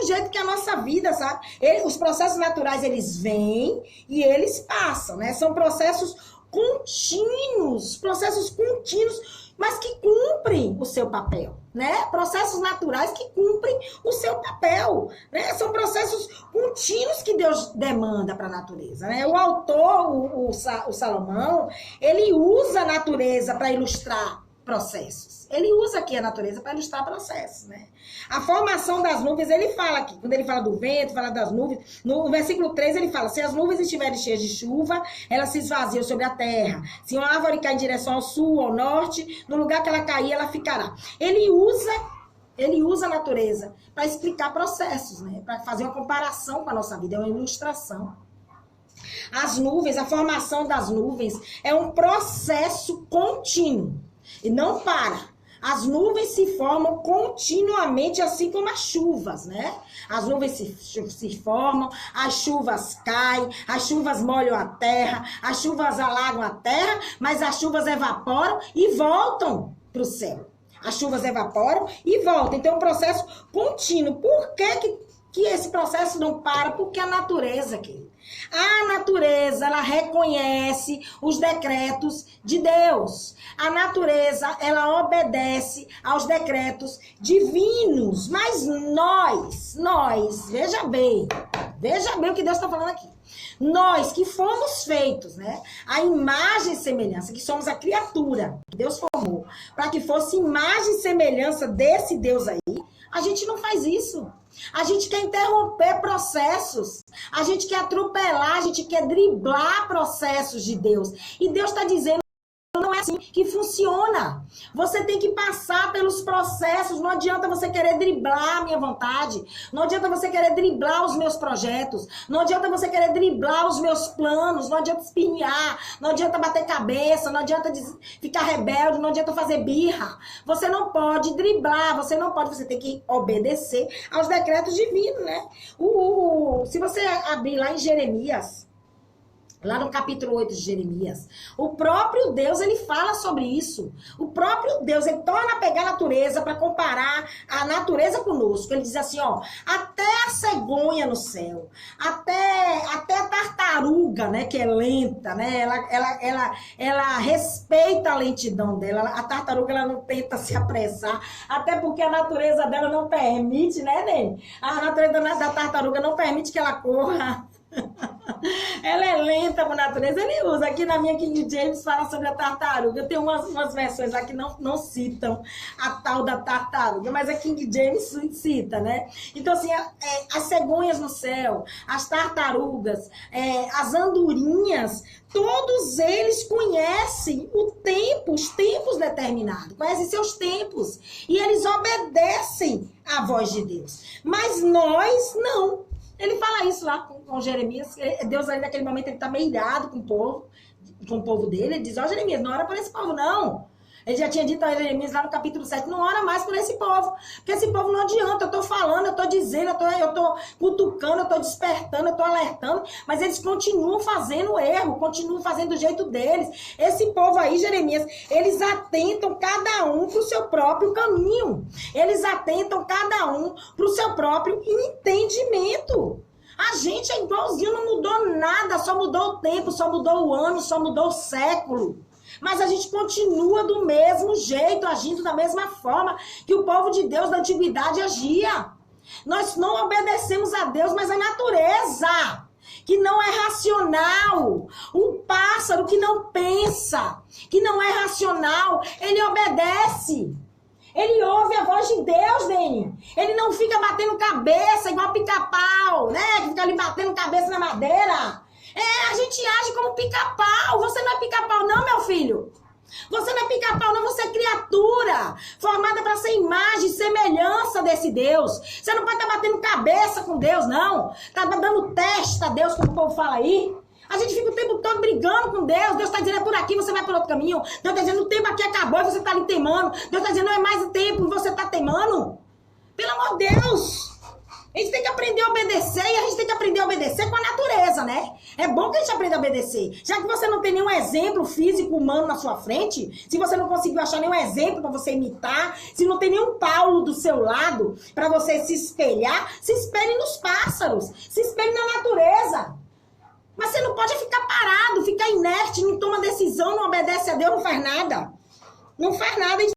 mesmo jeito que a nossa vida, sabe? Os processos naturais, eles vêm e eles passam, né? São processos contínuos, mas que cumprem o seu papel, né? Processos naturais que cumprem o seu papel, né? São processos contínuos que Deus demanda para a natureza, né? O autor, o Salomão, ele usa a natureza para ilustrar processos. Ele usa aqui a natureza para ilustrar processos, né? A formação das nuvens, ele fala aqui, quando ele fala do vento, fala das nuvens, no versículo 3 ele fala, se as nuvens estiverem cheias de chuva, elas se esvaziam sobre a terra. Se uma árvore cai em direção ao sul, ao norte, no lugar que ela cair, ela ficará. Ele usa a natureza para explicar processos, né? Para fazer uma comparação com a nossa vida, é uma ilustração. As nuvens, a formação das nuvens é um processo contínuo. E não para. As nuvens se formam continuamente, assim como as chuvas, né? As nuvens se formam, as chuvas caem, as chuvas molham a terra, as chuvas alagam a terra, mas as chuvas evaporam e voltam para o céu. As chuvas evaporam e voltam. Então, é um processo contínuo. Por que esse processo não para? Porque a natureza, querido. A natureza, ela reconhece os decretos de Deus. A natureza, ela obedece aos decretos divinos. Mas nós, veja bem o que Deus está falando aqui. Nós que fomos feitos, né? A imagem e semelhança, que somos a criatura que Deus formou, para que fosse imagem e semelhança desse Deus aí, a gente não faz isso. A gente quer interromper processos. A gente quer atropelar, a gente quer driblar processos de Deus. E Deus está dizendo, não é assim que funciona. Você tem que passar pelos processos. Não adianta você querer driblar a minha vontade. Não adianta você querer driblar os meus projetos. Não adianta você querer driblar os meus planos. Não adianta espinhar. Não adianta bater cabeça. Não adianta ficar rebelde. Não adianta fazer birra. Você não pode driblar. Você tem que obedecer aos decretos divinos, né? Se você abrir lá em Jeremias, lá no capítulo 8 de Jeremias, o próprio Deus, ele fala sobre isso. O próprio Deus, ele torna a pegar a natureza para comparar a natureza conosco. Ele diz assim, ó, até a cegonha no céu, até a tartaruga, né, que é lenta, né, ela respeita a lentidão dela. A tartaruga, ela não tenta se apressar, até porque a natureza dela não permite, né, Nene? A natureza da tartaruga não permite que ela corra. Ela é lenta por natureza. Ele usa aqui na minha King James, fala sobre a tartaruga. Tem umas versões lá que não citam a tal da tartaruga, mas a King James cita, né? Então assim, as cegonhas no céu, as tartarugas, as andorinhas, todos eles conhecem os tempos determinados, conhecem seus tempos, e eles obedecem à voz de Deus. Mas nós não. Ele fala isso lá com Jeremias. Deus ali naquele momento ele está meio irado com o povo dele. Ele diz, ó Jeremias, não ora por esse povo não. Ele já tinha dito a Jeremias lá no capítulo 7, não ora mais por esse povo. Porque esse povo não adianta, eu estou falando, eu estou dizendo, eu estou cutucando, eu estou despertando, eu estou alertando. Mas eles continuam fazendo erro, continuam fazendo do jeito deles. Esse povo aí, Jeremias, eles atentam cada um para o seu próprio caminho. Eles atentam cada um para o seu próprio entendimento. A gente é igualzinho, não mudou nada, só mudou o tempo, só mudou o ano, só mudou o século. Mas a gente continua do mesmo jeito, agindo da mesma forma que o povo de Deus da antiguidade agia. Nós não obedecemos a Deus, mas a natureza, que não é racional. Um pássaro que não pensa, que não é racional, ele obedece. Ele ouve a voz de Deus, Deninho. Ele não fica batendo cabeça igual pica-pau, né? Que fica ali batendo cabeça na madeira. A gente age como pica-pau. Você não é pica-pau não, meu filho. Você não é pica-pau não, você é criatura formada para ser imagem e semelhança desse Deus. Você não pode estar batendo cabeça com Deus, não. Tá dando testa a Deus, como o povo fala aí. A gente fica o tempo todo brigando com Deus. Deus está dizendo, é por aqui, você vai por outro caminho. Deus está dizendo, o tempo aqui acabou e você está ali teimando. Deus está dizendo, não é mais o tempo e você está teimando. Pelo amor de Deus. A gente tem que aprender a obedecer e a gente tem que aprender a obedecer com a natureza. natureza, né? É bom que a gente aprenda a obedecer. Já que você não tem nenhum exemplo físico humano na sua frente, se você não conseguiu achar nenhum exemplo para você imitar, se não tem nenhum Paulo do seu lado para você se espelhar, se espelhe nos pássaros, se espelhe na natureza. Mas você não pode ficar parado, ficar inerte, não toma decisão, não obedece a Deus, não faz nada. Não faz nada.